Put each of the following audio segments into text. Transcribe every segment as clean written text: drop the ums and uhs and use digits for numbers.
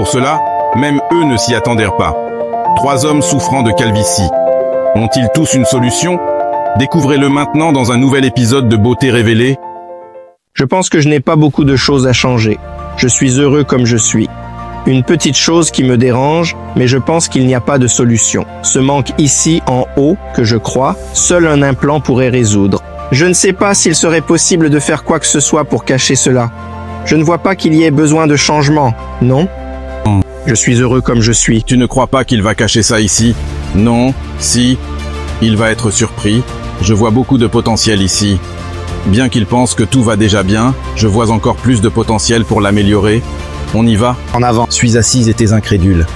Pour cela, même eux ne s'y attendaient pas. 3 hommes souffrant de calvitie. Ont-ils tous une solution? Découvrez-le maintenant dans un nouvel épisode de Beauté révélée. Je pense que je n'ai pas beaucoup de choses à changer. Je suis heureux comme je suis. Une petite chose qui me dérange, mais je pense qu'il n'y a pas de solution. Ce manque ici, en haut, que je crois, seul un implant pourrait résoudre. Je ne sais pas s'il serait possible de faire quoi que ce soit pour cacher cela. Je ne vois pas qu'il y ait besoin de changement, non? Je suis heureux comme je suis. Tu ne crois pas qu'il va cacher ça ici? Non, si. Il va être surpris. Je vois beaucoup de potentiel ici. Bien qu'il pense que tout va déjà bien, je vois encore plus de potentiel pour l'améliorer. On y va? En avant. Suis assise et t'es incrédule.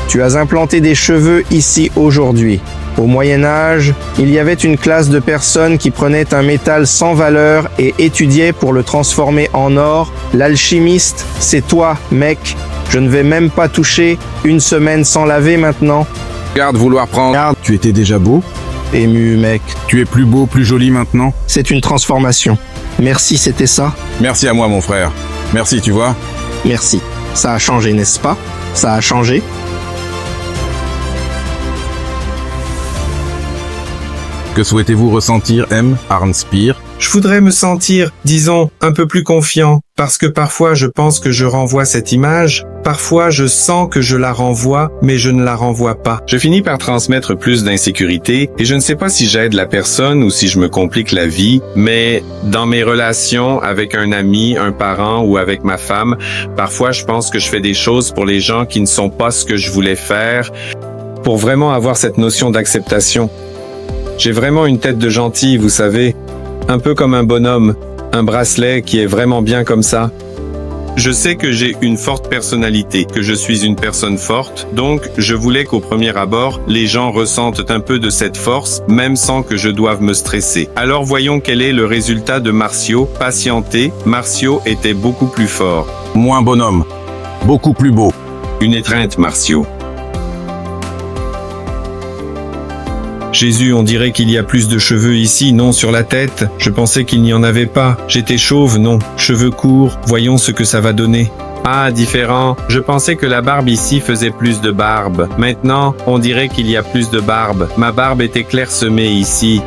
Tu as implanté des cheveux ici aujourd'hui. Au Moyen-Âge, il y avait une classe de personnes qui prenaient un métal sans valeur et étudiaient pour le transformer en or. L'alchimiste, c'est toi, mec. Je ne vais même pas toucher 1 semaine sans laver maintenant. Garde vouloir prendre. Garde. Tu étais déjà beau? Ému, mec. Tu es plus beau, plus joli maintenant? C'est une transformation. Merci, c'était ça. Merci à moi, mon frère. Merci, tu vois. Merci. Ça a changé, n'est-ce pas? Ça a changé. Que souhaitez-vous ressentir, M. Arnspire? Je voudrais me sentir, disons, un peu plus confiant, parce que parfois je pense que je renvoie cette image, parfois je sens que je la renvoie, mais je ne la renvoie pas. Je finis par transmettre plus d'insécurité et je ne sais pas si j'aide la personne ou si je me complique la vie, mais dans mes relations avec un ami, un parent ou avec ma femme, parfois je pense que je fais des choses pour les gens qui ne sont pas ce que je voulais faire, pour vraiment avoir cette notion d'acceptation. J'ai vraiment une tête de gentil, vous savez, un peu comme un bonhomme, un bracelet qui est vraiment bien comme ça. Je sais que j'ai une forte personnalité, que je suis une personne forte, donc je voulais qu'au premier abord, les gens ressentent un peu de cette force, même sans que je doive me stresser. Alors voyons quel est le résultat de Marcio. Patienter, Marcio était beaucoup plus fort. Moins bonhomme. Beaucoup plus beau. Une étreinte, Marcio. Jésus, on dirait qu'il y a plus de cheveux ici, non sur la tête. Je pensais qu'il n'y en avait pas. J'étais chauve, non. Cheveux courts, voyons ce que ça va donner. Ah, différent. Je pensais que la barbe ici faisait plus de barbe. Maintenant, on dirait qu'il y a plus de barbe. Ma barbe était clairsemée ici.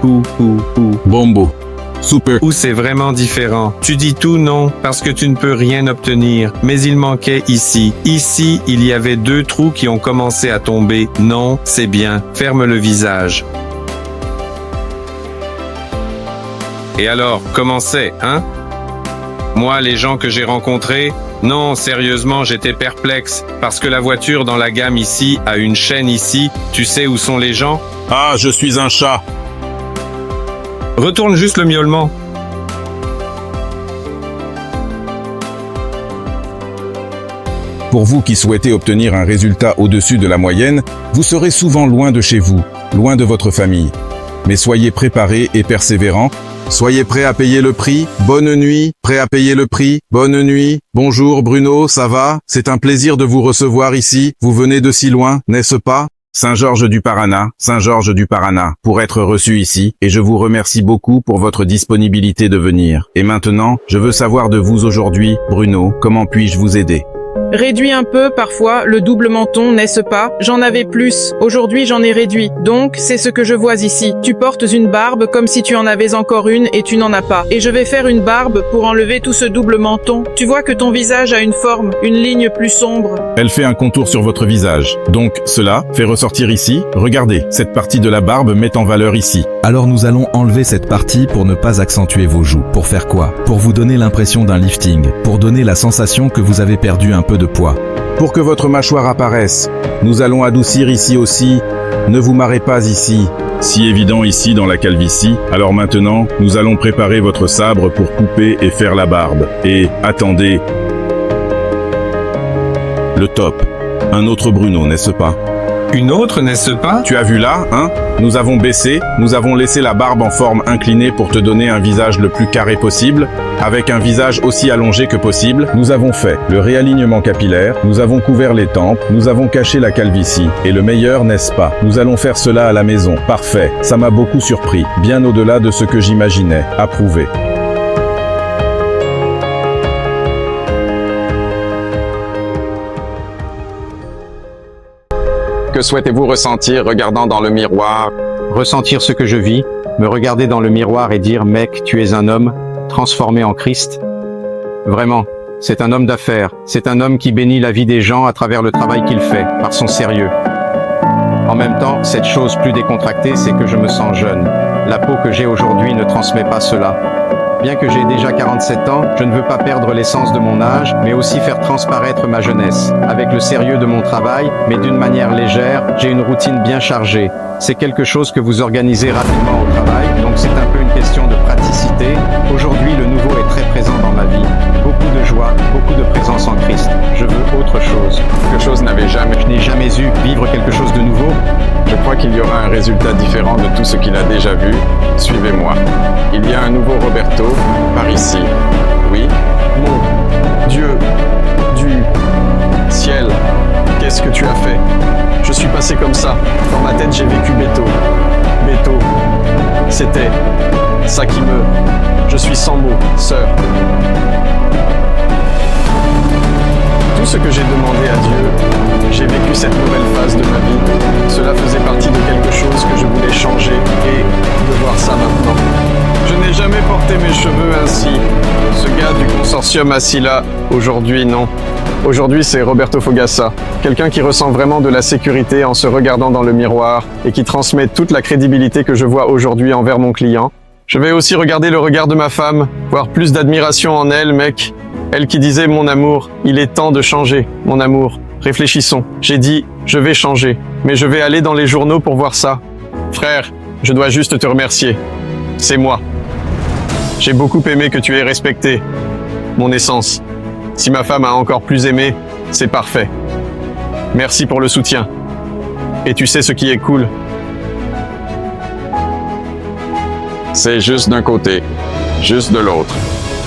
Bombo. Super. Ou c'est vraiment différent. Tu dis tout non, parce que tu ne peux rien obtenir. Mais il manquait ici. Ici, il y avait 2 trous qui ont commencé à tomber. Non, c'est bien. Ferme le visage. Et alors, comment c'est, hein? Moi, les gens que j'ai rencontrés, non, sérieusement, j'étais perplexe. Parce que la voiture dans la gamme ici a une chaîne ici. Tu sais où sont les gens? Ah, je suis un chat. Retourne juste le miaulement. Pour vous qui souhaitez obtenir un résultat au-dessus de la moyenne, vous serez souvent loin de chez vous, loin de votre famille. Mais soyez préparés et persévérants. Soyez prêts à payer le prix. Bonne nuit. Prêt à payer le prix. Bonne nuit. Bonjour Bruno, ça va? C'est un plaisir de vous recevoir ici. Vous venez de si loin, n'est-ce pas? Saint-Georges du Paraná, Saint-Georges du Paraná, pour être reçu ici, et je vous remercie beaucoup pour votre disponibilité de venir. Et maintenant, je veux savoir de vous aujourd'hui, Bruno, comment puis-je vous aider? Réduit un peu, parfois, le double menton, n'est-ce pas? J'en avais plus. Aujourd'hui, j'en ai réduit. Donc, c'est ce que je vois ici. Tu portes une barbe comme si tu en avais encore une et tu n'en as pas. Et je vais faire une barbe pour enlever tout ce double menton. Tu vois que ton visage a une forme, une ligne plus sombre. Elle fait un contour sur votre visage. Donc, cela fait ressortir ici. Regardez, cette partie de la barbe met en valeur ici. Alors nous allons enlever cette partie pour ne pas accentuer vos joues. Pour faire quoi? Pour vous donner l'impression d'un lifting. Pour donner la sensation que vous avez perdu un peu de poids. Pour que votre mâchoire apparaisse, nous allons adoucir ici aussi. Ne vous marrez pas ici. Si évident ici dans la calvitie, alors maintenant, nous allons préparer votre sabre pour couper et faire la barbe. Et, attendez. Le top. Un autre Bruno, n'est-ce pas? Une autre, n'est-ce pas? Tu as vu là, hein? Nous avons baissé, nous avons laissé la barbe en forme inclinée pour te donner un visage le plus carré possible, avec un visage aussi allongé que possible. Nous avons fait le réalignement capillaire, nous avons couvert les tempes, nous avons caché la calvitie. Et le meilleur, n'est-ce pas? Nous allons faire cela à la maison. Parfait, ça m'a beaucoup surpris, bien au-delà de ce que j'imaginais. Approuvé. Que souhaitez-vous ressentir regardant dans le miroir? Ressentir ce que je vis, me regarder dans le miroir et dire « Mec, tu es un homme, transformé en Christ ». Vraiment, c'est un homme d'affaires, c'est un homme qui bénit la vie des gens à travers le travail qu'il fait, par son sérieux. En même temps, cette chose plus décontractée, c'est que je me sens jeune. La peau que j'ai aujourd'hui ne transmet pas cela. Bien que j'ai déjà 47 ans, je ne veux pas perdre l'essence de mon âge, mais aussi faire transparaître ma jeunesse. Avec le sérieux de mon travail, mais d'une manière légère, j'ai une routine bien chargée. C'est quelque chose que vous organisez rapidement au travail, donc c'est un peu une question de praticité. Aujourd'hui, le nouveau est très présent dans ma vie. Beaucoup de joie, beaucoup de présence en Christ. Je veux autre chose. Quelque chose Je n'ai jamais eu vivre quelque chose de nouveau. Je crois qu'il y aura un résultat différent de tout ce qu'il a déjà vu. Suivez-moi. Il y a un nouveau Roberto, par ici. Oui. Mon Dieu du ciel, qu'est-ce que tu as fait? Je suis passé comme ça. Dans ma tête, j'ai vécu Beto. Beto, c'était ça qui me... Je suis sans mots, sœur. Tout ce que j'ai demandé à Dieu, j'ai vécu cette nouvelle phase de ma vie. Cela faisait partie de quelque chose que je voulais changer et de voir ça maintenant. Je n'ai jamais porté mes cheveux ainsi. Ce gars du consortium assis là, aujourd'hui non. Aujourd'hui c'est Roberto Fogassa, quelqu'un qui ressent vraiment de la sécurité en se regardant dans le miroir et qui transmet toute la crédibilité que je vois aujourd'hui envers mon client. Je vais aussi regarder le regard de ma femme, voir plus d'admiration en elle, mec. Elle qui disait « Mon amour, il est temps de changer, mon amour. Réfléchissons. » J'ai dit « Je vais changer, mais je vais aller dans les journaux pour voir ça. » Frère, je dois juste te remercier. C'est moi. J'ai beaucoup aimé que tu aies respecté mon essence. Si ma femme a encore plus aimé, c'est parfait. Merci pour le soutien. Et tu sais ce qui est cool? C'est juste d'un côté, juste de l'autre.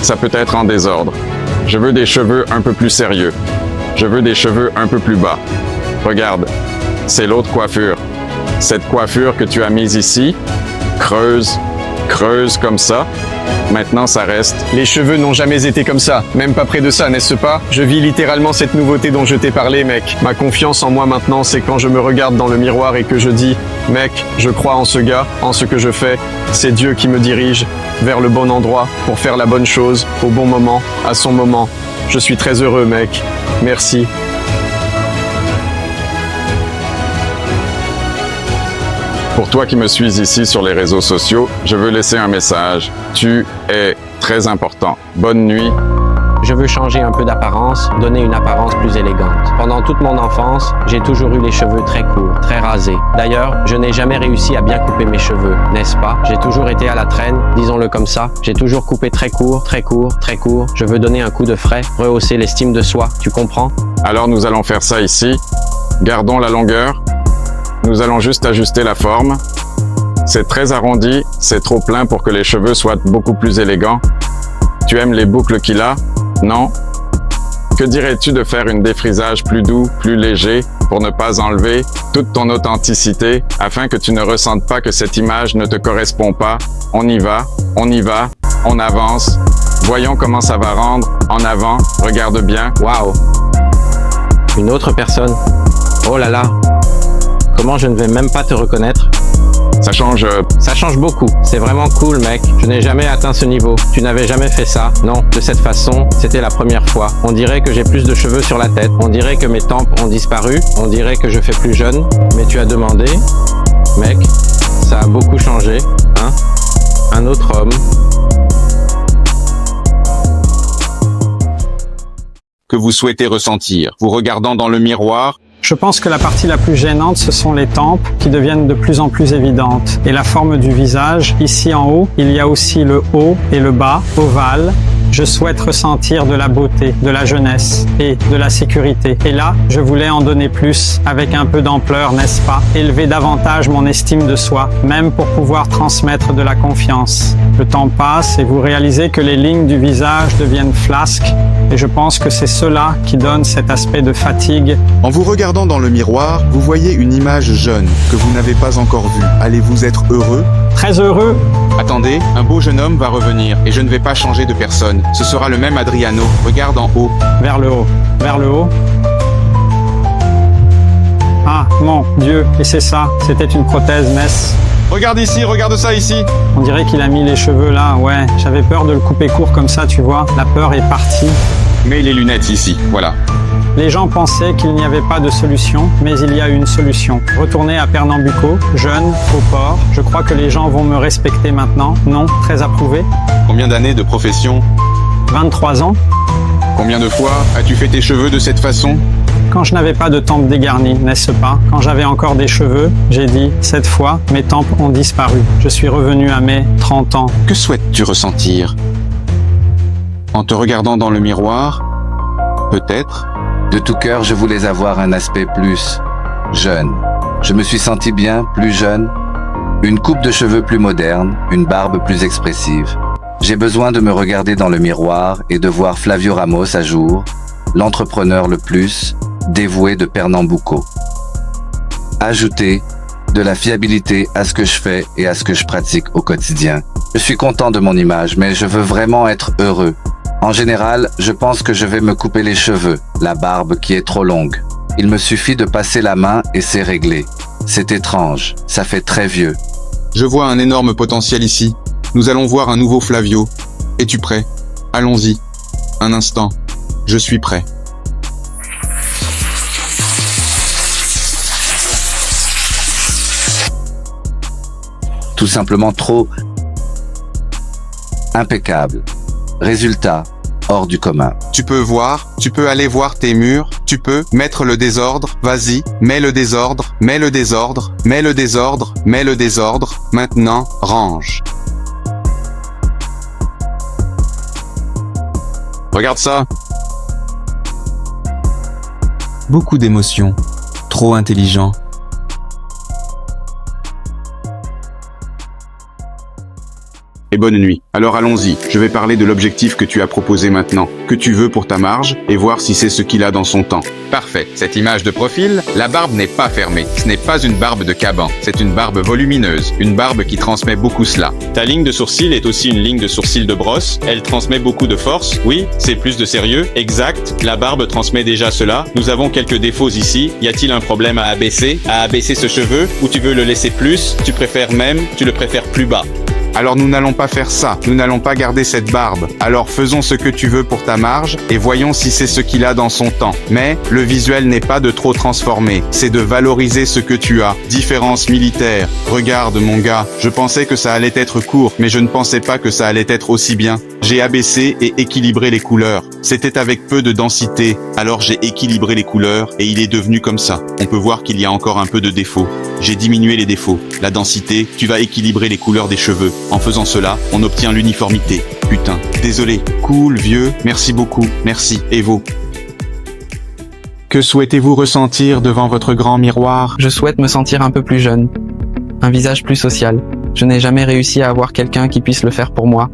Ça peut être en désordre. Je veux des cheveux un peu plus sérieux. Je veux des cheveux un peu plus bas. Regarde, c'est l'autre coiffure. Cette coiffure que tu as mise ici, creuse comme ça. Maintenant, ça reste. Les cheveux n'ont jamais été comme ça, même pas près de ça, n'est-ce pas? Je vis littéralement cette nouveauté dont je t'ai parlé, mec. Ma confiance en moi maintenant, c'est quand je me regarde dans le miroir et que je dis « Mec, je crois en ce gars, en ce que je fais. C'est Dieu qui me dirige vers le bon endroit pour faire la bonne chose, au bon moment, à son moment. Je suis très heureux, mec. Merci. » Pour toi qui me suis ici sur les réseaux sociaux, je veux laisser un message. Tu es très important. Bonne nuit. Je veux changer un peu d'apparence, donner une apparence plus élégante. Pendant toute mon enfance, j'ai toujours eu les cheveux très courts, très rasés. D'ailleurs, je n'ai jamais réussi à bien couper mes cheveux, n'est-ce pas? J'ai toujours été à la traîne, disons-le comme ça. J'ai toujours coupé très court, très court, très court. Je veux donner un coup de frais, rehausser l'estime de soi, tu comprends? Alors nous allons faire ça ici. Gardons la longueur. Nous allons juste ajuster la forme. C'est très arrondi, c'est trop plein pour que les cheveux soient beaucoup plus élégants. Tu aimes les boucles qu'il a? Non? Que dirais-tu de faire un défrisage plus doux, plus léger, pour ne pas enlever toute ton authenticité, afin que tu ne ressentes pas que cette image ne te correspond pas? On y va, on avance. Voyons comment ça va rendre. En avant, regarde bien. Waouh! Une autre personne? Oh là là! Comment je ne vais même pas te reconnaître? Ça change beaucoup. C'est vraiment cool, mec. Je n'ai jamais atteint ce niveau. Tu n'avais jamais fait ça. Non, de cette façon, c'était la première fois. On dirait que j'ai plus de cheveux sur la tête. On dirait que mes tempes ont disparu. On dirait que je fais plus jeune. Mais tu as demandé, mec, ça a beaucoup changé, hein? Un autre homme. Que vous souhaitez ressentir, vous regardant dans le miroir. Je pense que la partie la plus gênante, ce sont les tempes qui deviennent de plus en plus évidentes. Et la forme du visage, ici en haut, il y a aussi le haut et le bas, ovale. Je souhaite ressentir de la beauté, de la jeunesse et de la sécurité. Et là, je voulais en donner plus, avec un peu d'ampleur, n'est-ce pas? Élever davantage mon estime de soi, même pour pouvoir transmettre de la confiance. Le temps passe et vous réalisez que les lignes du visage deviennent flasques. Et je pense que c'est cela qui donne cet aspect de fatigue. En vous regardant dans le miroir, vous voyez une image jeune que vous n'avez pas encore vue. Allez-vous être heureux? Très heureux. Attendez, un beau jeune homme va revenir et je ne vais pas changer de personne. Ce sera le même Adriano. Regarde en haut. Vers le haut. Vers le haut. Ah, mon Dieu, et c'est ça, c'était une prothèse, Ness. Regarde ici, regarde ça ici. On dirait qu'il a mis les cheveux là, ouais. J'avais peur de le couper court comme ça, tu vois. La peur est partie. Mets les lunettes ici, voilà. Les gens pensaient qu'il n'y avait pas de solution, mais il y a une solution. Retourner à Pernambuco, jeune, au port. Je crois que les gens vont me respecter maintenant. Non, très approuvé. Combien d'années de profession? 23 ans. Combien de fois as-tu fait tes cheveux de cette façon? Quand je n'avais pas de tempes dégarnies, n'est-ce pas? Quand j'avais encore des cheveux, j'ai dit, cette fois, mes tempes ont disparu. Je suis revenu à mes 30 ans. Que souhaites-tu ressentir? En te regardant dans le miroir, peut-être? De tout cœur, je voulais avoir un aspect plus jeune. Je me suis senti bien, plus jeune. Une coupe de cheveux plus moderne, une barbe plus expressive. J'ai besoin de me regarder dans le miroir et de voir Flavio Ramos à jour, l'entrepreneur le plus dévoué de Pernambuco. Ajouter de la fiabilité à ce que je fais et à ce que je pratique au quotidien. Je suis content de mon image, mais je veux vraiment être heureux. En général, je pense que je vais me couper les cheveux, la barbe qui est trop longue. Il me suffit de passer la main et c'est réglé. C'est étrange, ça fait très vieux. Je vois un énorme potentiel ici. Nous allons voir un nouveau Flavio. Es-tu prêt? Allons-y. Un instant. Je suis prêt. Tout simplement trop impeccable. Résultat, hors du commun. Tu peux voir, tu peux aller voir tes murs, tu peux mettre le désordre, vas-y, mets le désordre, mets le désordre, mets le désordre, mets le désordre, maintenant, range. Regarde ça. Beaucoup d'émotions, trop intelligent. Et bonne nuit. Alors allons-y, je vais parler de l'objectif que tu as proposé maintenant, que tu veux pour ta marge, et voir si c'est ce qu'il a dans son temps. Parfait. Cette image de profil, la barbe n'est pas fermée. Ce n'est pas une barbe de caban, c'est une barbe volumineuse, une barbe qui transmet beaucoup cela. Ta ligne de sourcil est aussi une ligne de sourcil de brosse, elle transmet beaucoup de force, oui, c'est plus de sérieux, exact, la barbe transmet déjà cela. Nous avons quelques défauts ici, y a-t-il un problème à abaisser ce cheveu, ou tu veux le laisser plus, tu le préfères plus bas? Alors nous n'allons pas faire ça, nous n'allons pas garder cette barbe. Alors faisons ce que tu veux pour ta marge et voyons si c'est ce qu'il a dans son temps. Mais le visuel n'est pas de trop transformer, c'est de valoriser ce que tu as. Différence militaire. Regarde mon gars, je pensais que ça allait être court, mais je ne pensais pas que ça allait être aussi bien. J'ai abaissé et équilibré les couleurs. C'était avec peu de densité, alors j'ai équilibré les couleurs et il est devenu comme ça. On peut voir qu'il y a encore un peu de défauts. J'ai diminué les défauts. La densité, tu vas équilibrer les couleurs des cheveux. En faisant cela, on obtient l'uniformité. Putain, désolé. Cool, vieux, merci beaucoup. Merci, Evo. Que souhaitez-vous ressentir devant votre grand miroir? Je souhaite me sentir un peu plus jeune. Un visage plus social. Je n'ai jamais réussi à avoir quelqu'un qui puisse le faire pour moi.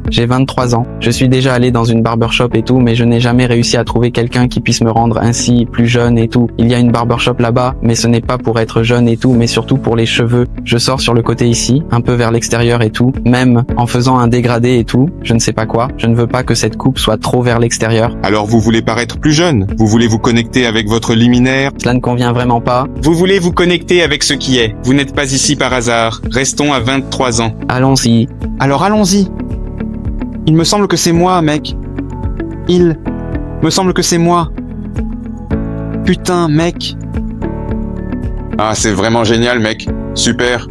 J'ai 23 ans. Je suis déjà allé dans une barbershop et tout, mais je n'ai jamais réussi à trouver quelqu'un qui puisse me rendre ainsi plus jeune et tout. Il y a une barbershop là-bas, mais ce n'est pas pour être jeune et tout, mais surtout pour les cheveux. Je sors sur le côté ici, un peu vers l'extérieur et tout, même en faisant un dégradé et tout, je ne sais pas quoi. Je ne veux pas que cette coupe soit trop vers l'extérieur. Alors vous voulez paraître plus jeune? Vous voulez vous connecter avec votre liminaire? Cela ne convient vraiment pas. Vous voulez vous connecter avec ce qui est. Vous n'êtes pas ici par hasard. Restons à 23 ans. Allons-y. Alors allons-y. Il me semble que c'est moi, mec. Il me semble que c'est moi. Putain, mec. Ah, c'est vraiment génial, mec. Super.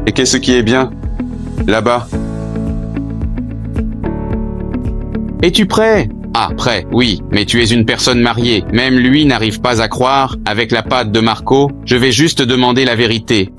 Et qu'est-ce qui est bien? Là-bas. Es-tu prêt? Ah, prêt, oui, mais tu es une personne mariée. Même lui n'arrive pas à croire, avec la patte de Marco. Je vais juste demander la vérité.